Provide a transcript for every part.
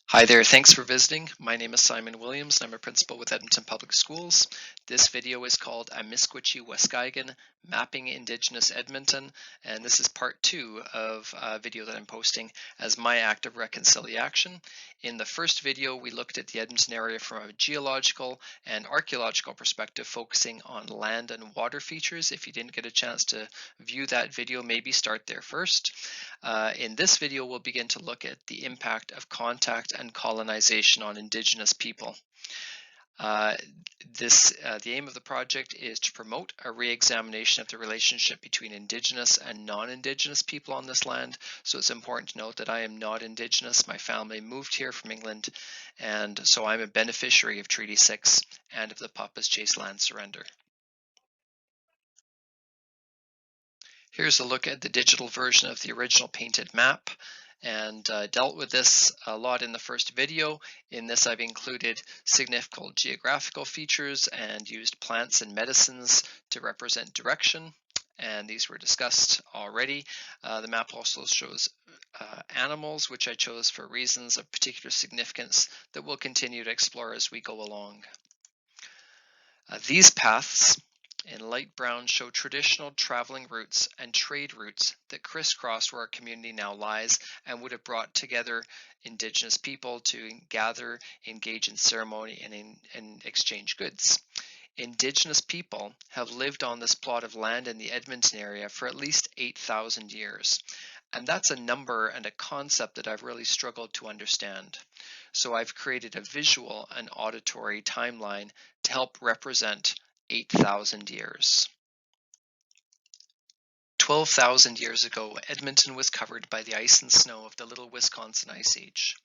Hi there, thanks for visiting. My name is Simon Williams and I'm a principal with Edmonton Public Schools. This video is called Amiskwaciy-wâskahikan, Mapping Indigenous Edmonton, and this is part 2 of a video that I'm posting as my act of reconciliation. In the first video, we looked at the Edmonton area from a geological and archaeological perspective, focusing on land and water features. If you didn't get a chance to view that video, maybe start there first. In this video, we'll begin to look at the impact of contact and colonization on Indigenous people. The aim of the project is to promote a re-examination of the relationship between Indigenous and non-Indigenous people on this land. So it's important to note that I am not Indigenous. My family moved here from England, and so I'm a beneficiary of Treaty 6 and of the Papa's Chase land surrender. Here's a look at the digital version of the original painted map, and dealt with this a lot in the first video. In this, I've included significant geographical features and used plants and medicines to represent direction, and these were discussed already. The map also shows animals, which I chose for reasons of particular significance that we'll continue to explore as we go along. These paths in light brown show traditional traveling routes and trade routes that crisscross where our community now lies and would have brought together Indigenous people to gather, engage in ceremony, and exchange goods. Indigenous people have lived on this plot of land in the Edmonton area for at least 8,000 years. And that's a number and a concept that I've really struggled to understand. So I've created a visual and auditory timeline to help represent 8,000 years. 12,000 years ago, Edmonton was covered by the ice and snow of the Little Wisconsin Ice Age.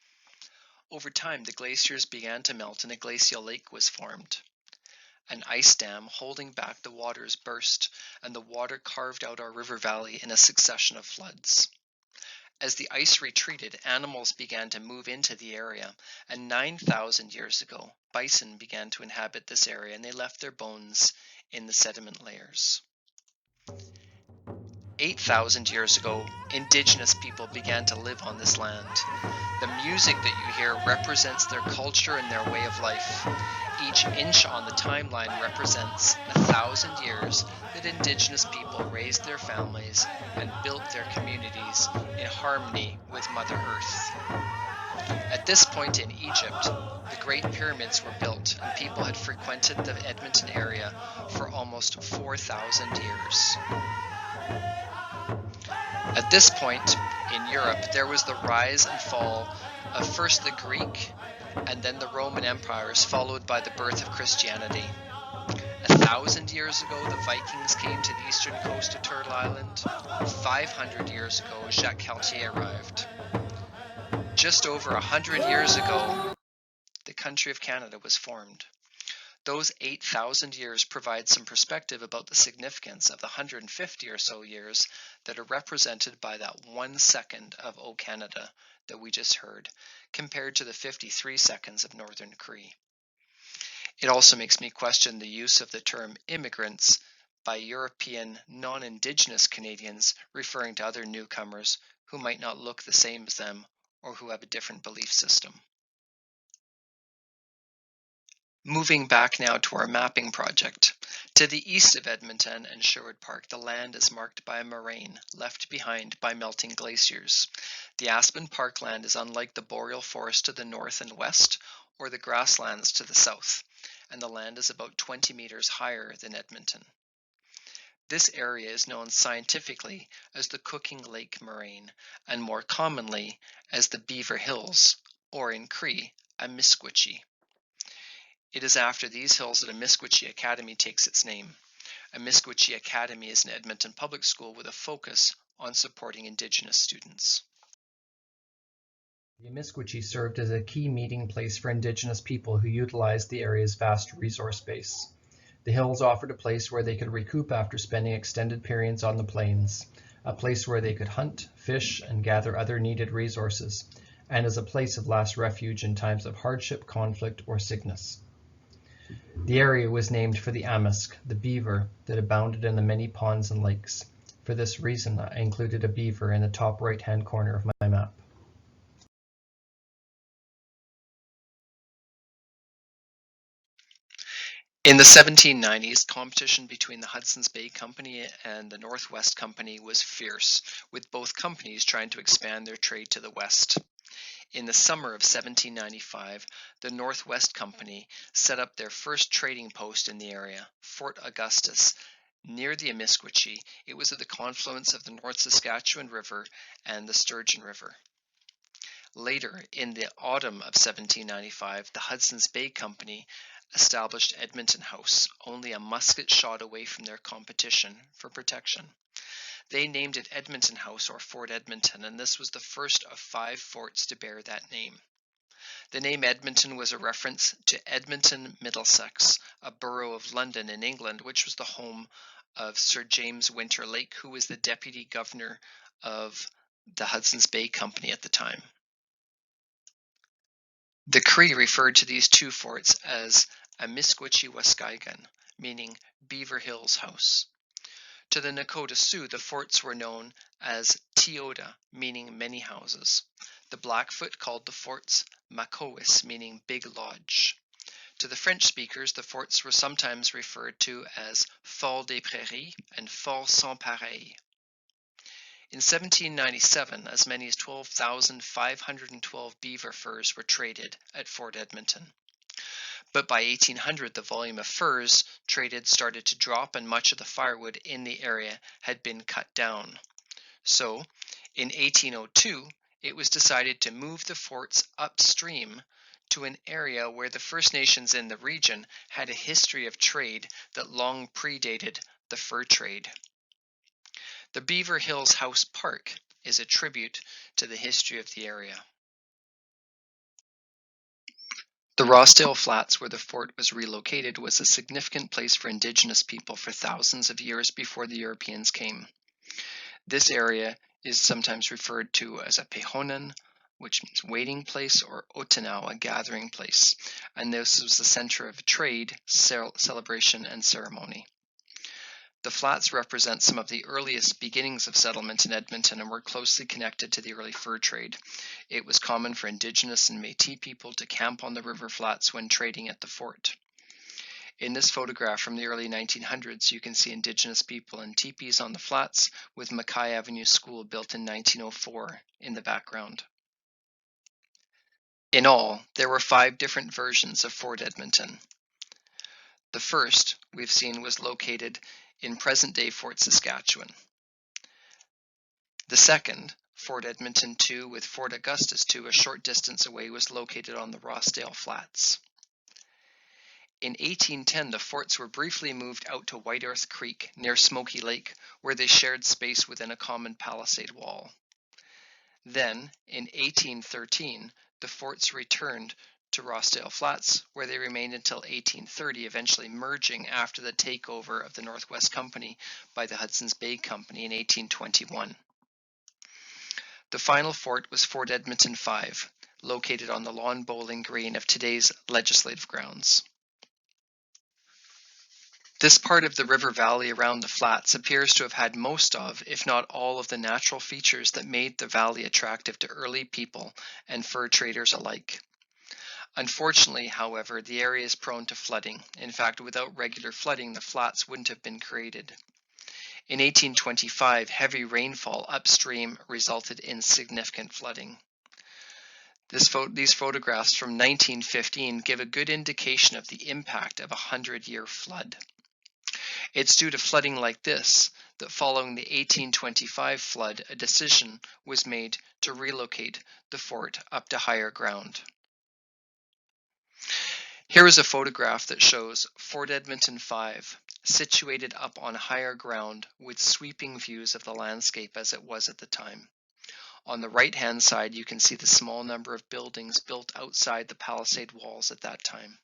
Over time, the glaciers began to melt and a glacial lake was formed. An ice dam holding back the waters burst, and the water carved out our river valley in a succession of floods. As the ice retreated, animals began to move into the area, and 9,000 years ago, bison began to inhabit this area, and they left their bones in the sediment layers. 8,000 years ago, Indigenous people began to live on this land. The music that you hear represents their culture and their way of life. Each inch on the timeline represents 1,000 years that Indigenous people raised their families and built their communities in harmony with Mother Earth. At this point in Egypt, the Great Pyramids were built and people had frequented the Edmonton area for almost 4,000 years. At this point in Europe, there was the rise and fall of first the Greek and then the Roman empires, followed by the birth of Christianity. 1,000 years ago, the Vikings came to the eastern coast of Turtle Island. 500 years ago, Jacques Cartier arrived. Just over 100 years ago, the country of Canada was formed. Those 8,000 years provide some perspective about the significance of the 150 or so years that are represented by that 1 second of O Canada that we just heard, compared to the 53 seconds of Northern Cree. It also makes me question the use of the term immigrants by European non-Indigenous Canadians, referring to other newcomers who might not look the same as them or who have a different belief system. Moving back now to our mapping project. To the east of Edmonton and Sherwood Park, the land is marked by a moraine left behind by melting glaciers. The Aspen Park land is unlike the boreal forest to the north and west, or the grasslands to the south, and the land is about 20 meters higher than Edmonton. This area is known scientifically as the Cooking Lake Moraine, and more commonly as the Beaver Hills, or in Cree, amiskwaciy. It is after these hills that Amiskwaciy Academy takes its name. Amiskwaciy Academy is an Edmonton public school with a focus on supporting Indigenous students. The Amiskwaciy served as a key meeting place for Indigenous people who utilized the area's vast resource base. The hills offered a place where they could recoup after spending extended periods on the plains, a place where they could hunt, fish, and gather other needed resources, and as a place of last refuge in times of hardship, conflict, or sickness. The area was named for the amisk, the beaver, that abounded in the many ponds and lakes. For this reason, I included a beaver in the top right-hand corner of my map. In the 1790s, competition between the Hudson's Bay Company and the Northwest Company was fierce, with both companies trying to expand their trade to the west. In the summer of 1795, the Northwest Company set up their first trading post in the area, Fort Augustus, near the Amiskwaciy. It was at the confluence of the North Saskatchewan River and the Sturgeon River. Later, in the autumn of 1795, the Hudson's Bay Company established Edmonton House, only a musket shot away from their competition, for protection. They named it Edmonton House, or Fort Edmonton, and this was the first of 5 forts to bear that name. The name Edmonton was a reference to Edmonton, Middlesex, a borough of London in England, which was the home of Sir James Winterlake, who was the deputy governor of the Hudson's Bay Company at the time. The Cree referred to these 2 forts as amiskwaciy-wâskahikan, meaning Beaver Hills House. To the Nakota Sioux, the forts were known as Teoda, meaning many houses. The Blackfoot called the forts Makowis, meaning big lodge. To the French speakers, the forts were sometimes referred to as Fort des Prairies and Fort Sans Pareil. In 1797, as many as 12,512 beaver furs were traded at Fort Edmonton. But by 1800, the volume of furs traded started to drop and much of the firewood in the area had been cut down. So, in 1802, it was decided to move the forts upstream to an area where the First Nations in the region had a history of trade that long predated the fur trade. The Beaver Hills House Park is a tribute to the history of the area. The Rossdale Flats, where the fort was relocated, was a significant place for Indigenous people for thousands of years before the Europeans came. This area is sometimes referred to as a pehonan, which means waiting place, or otanau, a gathering place, and this was the center of trade, celebration, and ceremony. The flats represent some of the earliest beginnings of settlement in Edmonton and were closely connected to the early fur trade. It was common for Indigenous and Métis people to camp on the river flats when trading at the fort. In this photograph from the early 1900s, you can see Indigenous people in teepees on the flats with Mackay Avenue School built in 1904 in the background. In all, there were 5 different versions of Fort Edmonton. The first we've seen was located in present-day Fort Saskatchewan. The second, Fort Edmonton II with Fort Augustus II a short distance away, was located on the Rossdale Flats. In 1810, the forts were briefly moved out to White Earth Creek near Smoky Lake, where they shared space within a common palisade wall. Then, in 1813, the forts returned to Rossdale Flats, where they remained until 1830, eventually merging after the takeover of the Northwest Company by the Hudson's Bay Company in 1821. The final fort was Fort Edmonton V, located on the lawn bowling green of today's legislative grounds. This part of the river valley around the flats appears to have had most of, if not all of, the natural features that made the valley attractive to early people and fur traders alike. Unfortunately, however, the area is prone to flooding. In fact, without regular flooding, the flats wouldn't have been created. In 1825, heavy rainfall upstream resulted in significant flooding. These photographs from 1915 give a good indication of the impact of a 100-year flood. It's due to flooding like this that following the 1825 flood, a decision was made to relocate the fort up to higher ground. Here is a photograph that shows Fort Edmonton V, situated up on higher ground with sweeping views of the landscape as it was at the time. On the right-hand side, you can see the small number of buildings built outside the palisade walls at that time.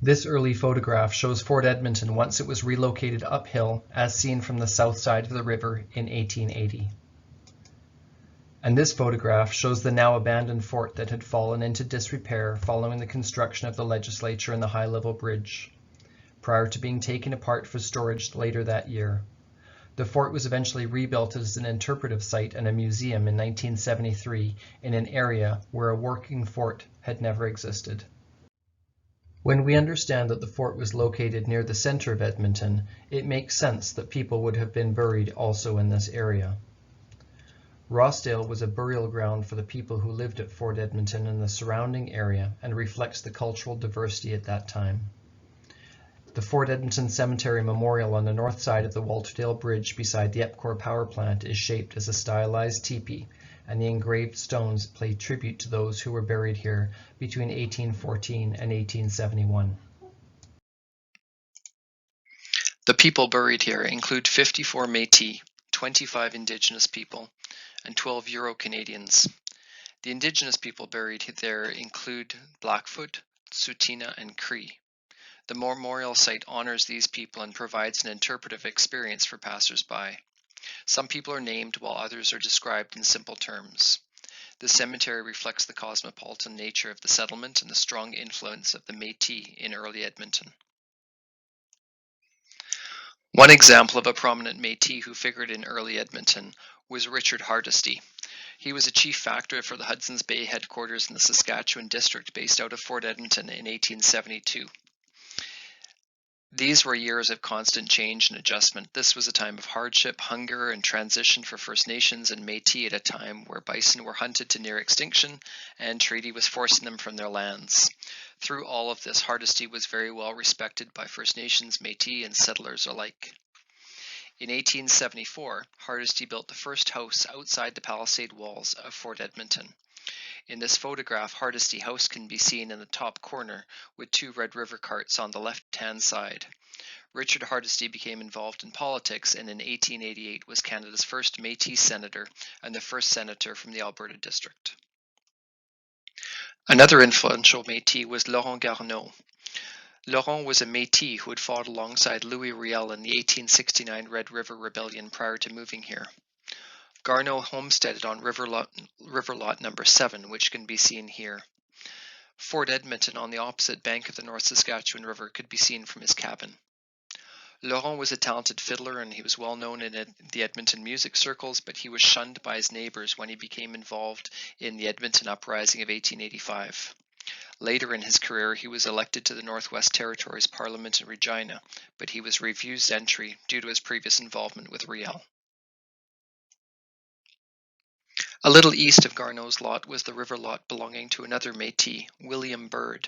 This early photograph shows Fort Edmonton once it was relocated uphill, as seen from the south side of the river in 1880. And this photograph shows the now abandoned fort that had fallen into disrepair following the construction of the legislature and the high-level bridge, prior to being taken apart for storage later that year. The fort was eventually rebuilt as an interpretive site and a museum in 1973 in an area where a working fort had never existed. When we understand that the fort was located near the center of Edmonton, it makes sense that people would have been buried also in this area. Rossdale was a burial ground for the people who lived at Fort Edmonton and the surrounding area and reflects the cultural diversity at that time. The Fort Edmonton Cemetery Memorial on the north side of the Walterdale Bridge beside the Epcor power plant is shaped as a stylized teepee, and the engraved stones pay tribute to those who were buried here between 1814 and 1871. The people buried here include 54 Métis, 25 Indigenous people, and 12 Euro-Canadians. The Indigenous people buried there include Blackfoot, Tsuut'ina, and Cree. The memorial site honors these people and provides an interpretive experience for passers-by. Some people are named while others are described in simple terms. The cemetery reflects the cosmopolitan nature of the settlement and the strong influence of the Métis in early Edmonton. One example of a prominent Métis who figured in early Edmonton was Richard Hardesty. He was a chief factor for the Hudson's Bay headquarters in the Saskatchewan district based out of Fort Edmonton in 1872. These were years of constant change and adjustment. This was a time of hardship, hunger, and transition for First Nations and Métis at a time where bison were hunted to near extinction and treaty was forcing them from their lands. Through all of this, Hardesty was very well respected by First Nations, Métis, and settlers alike. In 1874, Hardesty built the first house outside the palisade walls of Fort Edmonton. In this photograph, Hardesty House can be seen in the top corner with two Red River carts on the left-hand side. Richard Hardesty became involved in politics and in 1888 was Canada's first Métis senator and the first senator from the Alberta district. Another influential Métis was Laurent Garneau. Laurent was a Métis who had fought alongside Louis Riel in the 1869 Red River Rebellion prior to moving here. Garneau homesteaded on River Lot number 7, which can be seen here. Fort Edmonton on the opposite bank of the North Saskatchewan River could be seen from his cabin. Laurent was a talented fiddler and he was well known in the Edmonton music circles, but he was shunned by his neighbors when he became involved in the Edmonton Uprising of 1885. Later in his career, he was elected to the Northwest Territories Parliament in Regina, but he was refused entry due to his previous involvement with Riel. A little east of Garneau's lot was the river lot belonging to another Métis, William Bird.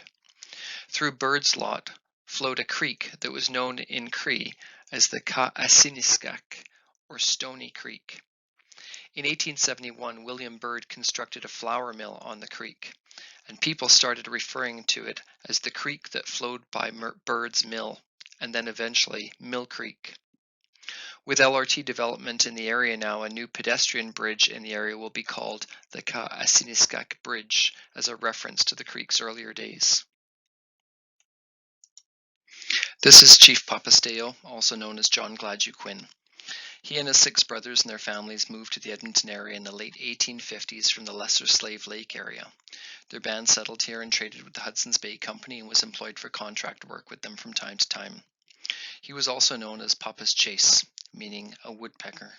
Through Bird's lot flowed a creek that was known in Cree as the Ka-Asiniskak, or Stony Creek. In 1871, William Bird constructed a flour mill on the creek, and people started referring to it as the creek that flowed by Bird's Mill, and then eventually Mill Creek. With LRT development in the area now, a new pedestrian bridge in the area will be called the Ka-Asiniskak Bridge, as a reference to the creek's earlier days. This is Chief Papasteo, also known as John Gladue-Quinn. He and his 6 brothers and their families moved to the Edmonton area in the late 1850s from the Lesser Slave Lake area. Their band settled here and traded with the Hudson's Bay Company and was employed for contract work with them from time to time. He was also known as Papa's Chase, meaning a woodpecker.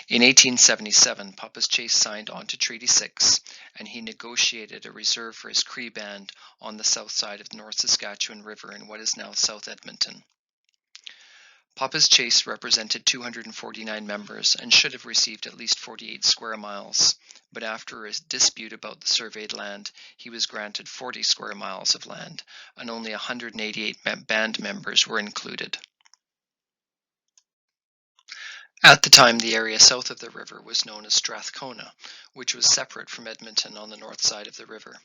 In 1877, Papa's Chase signed on to Treaty 6, and he negotiated a reserve for his Cree band on the south side of the North Saskatchewan River in what is now South Edmonton. Papa's Chase represented 249 members and should have received at least 48 square miles, but after a dispute about the surveyed land, he was granted 40 square miles of land, and only 188 band members were included. At the time, the area south of the river was known as Strathcona, which was separate from Edmonton on the north side of the river.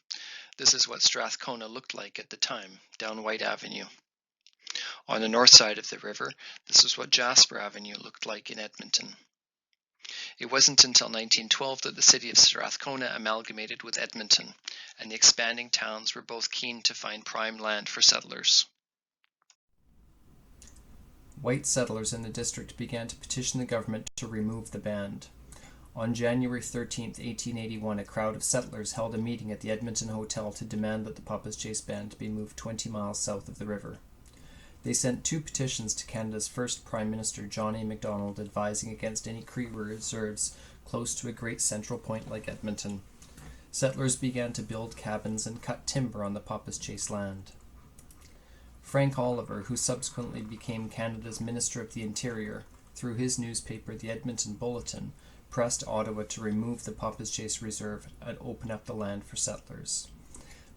This is what Strathcona looked like at the time, down White Avenue. On the north side of the river, this is what Jasper Avenue looked like in Edmonton. It wasn't until 1912 that the city of Strathcona amalgamated with Edmonton, and the expanding towns were both keen to find prime land for settlers. White settlers in the district began to petition the government to remove the band. On January 13, 1881, a crowd of settlers held a meeting at the Edmonton Hotel to demand that the Papa's Chase band be moved 20 miles south of the river. They sent 2 petitions to Canada's first Prime Minister, John A. Macdonald, advising against any Cree reserves close to a great central point like Edmonton. Settlers began to build cabins and cut timber on the Papa's Chase land. Frank Oliver, who subsequently became Canada's Minister of the Interior, through his newspaper, the Edmonton Bulletin, pressed Ottawa to remove the Papa's Chase Reserve and open up the land for settlers.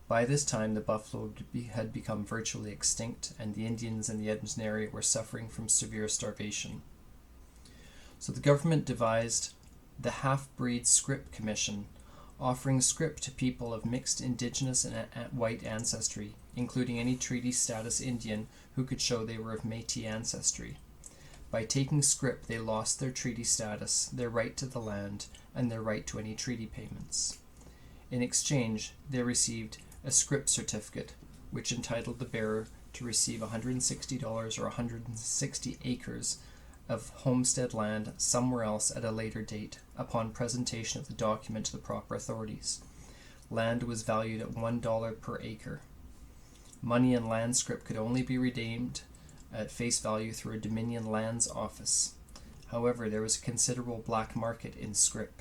By this time, the buffalo had become virtually extinct, and the Indians in the Edmonton area were suffering from severe starvation. So the government devised the Half-Breed Scrip Commission, offering scrip to people of mixed Indigenous and white ancestry, including any treaty status Indian who could show they were of Métis ancestry. By taking scrip, they lost their treaty status, their right to the land, and their right to any treaty payments. In exchange, they received a scrip certificate, which entitled the bearer to receive $160 or 160 acres of homestead land somewhere else at a later date upon presentation of the document to the proper authorities. Land was valued at $1 per acre. Money and land scrip could only be redeemed at face value through a Dominion Lands office. However, there was a considerable black market in scrip,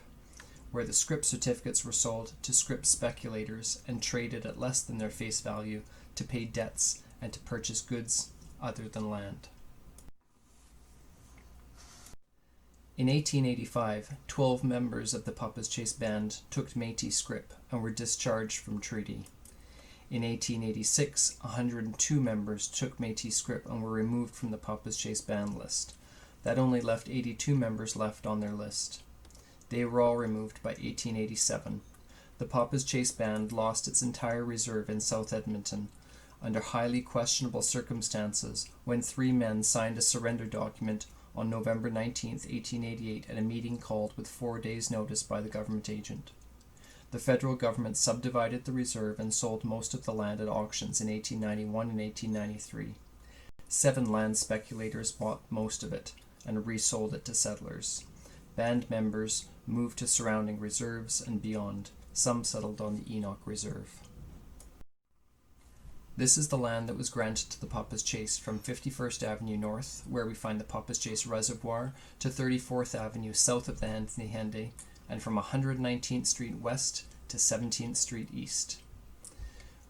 where the scrip certificates were sold to scrip speculators and traded at less than their face value to pay debts and to purchase goods other than land. In 1885, 12 members of the Papa's Chase Band took Métis scrip and were discharged from treaty. In 1886, 102 members took Métis scrip and were removed from the Papa's Chase Band list. That only left 82 members left on their list. They were all removed by 1887. The Papa's Chase Band lost its entire reserve in South Edmonton under highly questionable circumstances when 3 men signed a surrender document on November 19, 1888 at a meeting called with 4 days' notice by the government agent. The federal government subdivided the reserve and sold most of the land at auctions in 1891 and 1893. 7 land speculators bought most of it and resold it to settlers. Band members moved to surrounding reserves and beyond. Some settled on the Enoch Reserve. This is the land that was granted to the Papa's Chase from 51st Avenue North, where we find the Papa's Chase Reservoir, to 34th Avenue south of the Anthony Henday, and from 119th Street west to 17th Street east.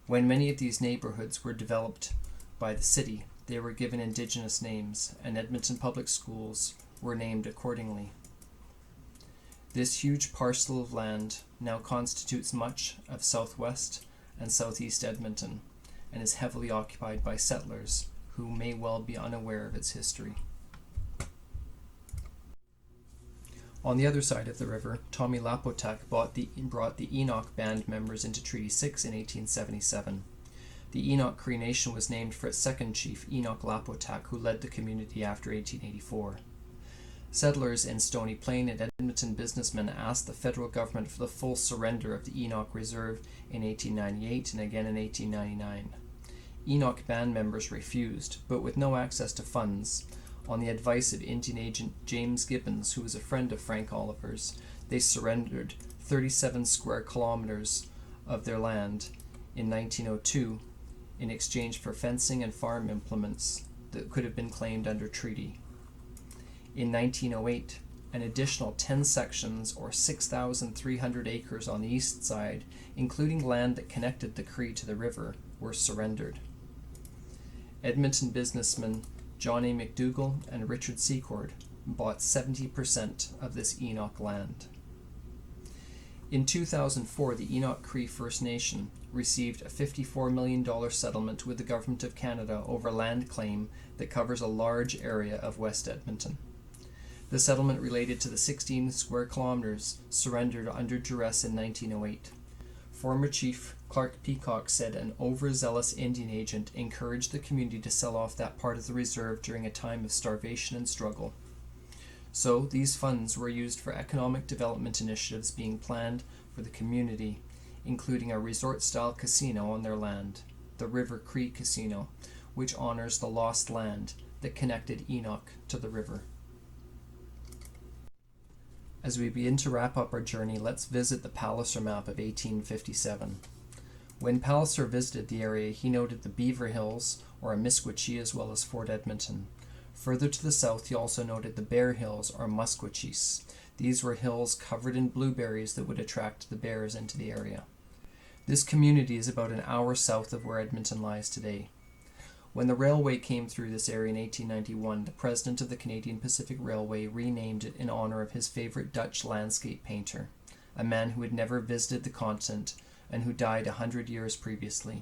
When many of these neighborhoods were developed by the city, they were given Indigenous names, and Edmonton public schools were named accordingly. This huge parcel of land now constitutes much of southwest and southeast Edmonton, and is heavily occupied by settlers who may well be unaware of its history. On the other side of the river, Tommy Lapotak brought the Enoch Band members into Treaty 6 in 1877. The Enoch Cree Nation was named for its second chief, Enoch Lapotak, who led the community after 1884. Settlers in Stony Plain and Edmonton businessmen asked the federal government for the full surrender of the Enoch Reserve in 1898 and again in 1899. Enoch Band members refused, but with no access to funds, on the advice of Indian agent James Gibbons, who was a friend of Frank Oliver's, they surrendered 37 square kilometers of their land in 1902 in exchange for fencing and farm implements that could have been claimed under treaty. In 1908, an additional 10 sections or 6,300 acres on the east side, including land that connected the Cree to the river, were surrendered. Edmonton businessmen John A. McDougall and Richard Secord bought 70% of this Enoch land. In 2004, the Enoch Cree First Nation received a $54 million settlement with the Government of Canada over land claim that covers a large area of West Edmonton. The settlement related to the 16 square kilometers surrendered under duress in 1908. Former Chief Clark Peacock said an overzealous Indian agent encouraged the community to sell off that part of the reserve during a time of starvation and struggle. So these funds were used for economic development initiatives being planned for the community, including a resort-style casino on their land, the River Cree Casino, which honors the lost land that connected Enoch to the river. As we begin to wrap up our journey, let's visit the Palliser Map of 1857. When Palliser visited the area, he noted the Beaver Hills, or Amiskwaciy, as well as Fort Edmonton. Further to the south, he also noted the Bear Hills, or muskwaciy. These were hills covered in blueberries that would attract the bears into the area. This community is about an hour south of where Edmonton lies today. When the railway came through this area in 1891, the president of the Canadian Pacific Railway renamed it in honor of his favorite Dutch landscape painter, a man who had never visited the continent and who died 100 years previously.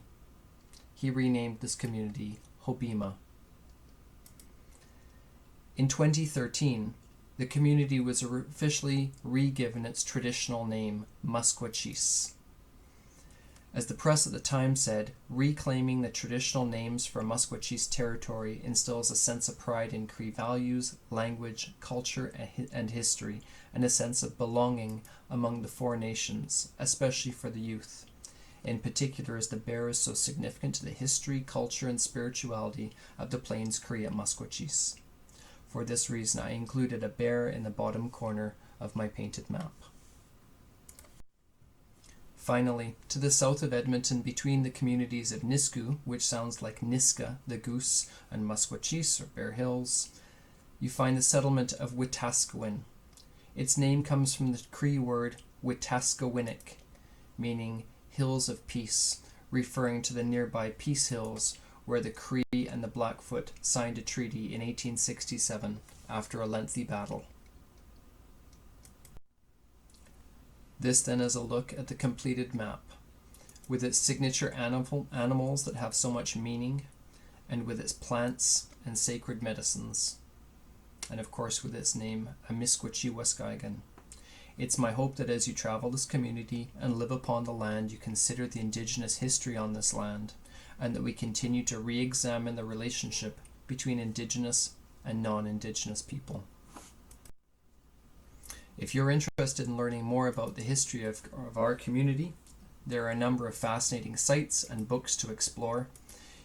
He renamed this community Hobbema. In 2013, the community was officially re-given its traditional name, Amiskwaciy. As the press at the time said, reclaiming the traditional names for Amiskwaciy territory instills a sense of pride in Cree values, language, culture, and history, and a sense of belonging among the four nations, especially for the youth. In particular, as the bear is so significant to the history, culture, and spirituality of the Plains Cree at Amiskwaciy. For this reason, I included a bear in the bottom corner of my painted map. Finally, to the south of Edmonton, between the communities of Nisku, which sounds like Niska, the goose, and Amiskwaciy, or Bear Hills, you find the settlement of Wetaskiwin. Its name comes from the Cree word Wetaskiwinik, meaning hills of peace, referring to the nearby Peace Hills, where the Cree and the Blackfoot signed a treaty in 1867 after a lengthy battle. This then is a look at the completed map, with its signature animals that have so much meaning, and with its plants and sacred medicines, and of course with its name, amiskwaciy-wâskahikan. It's my hope that as you travel this community and live upon the land, you consider the Indigenous history on this land, and that we continue to re-examine the relationship between Indigenous and non-Indigenous people. If you're interested in learning more about the history of our community, there are a number of fascinating sites and books to explore.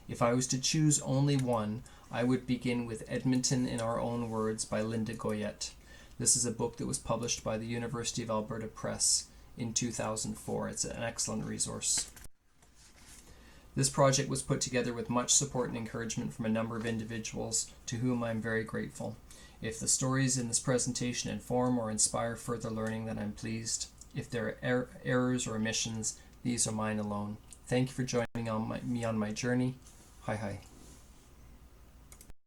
If I was to choose only one, I would begin with Edmonton in Our Own Words by Linda Goyette. This is a book that was published by the University of Alberta Press in 2004. It's an excellent resource. This project was put together with much support and encouragement from a number of individuals to whom I am very grateful. If the stories in this presentation inform or inspire further learning, then I'm pleased. If there are errors or omissions, these are mine alone. Thank you for joining me on my journey. Hi.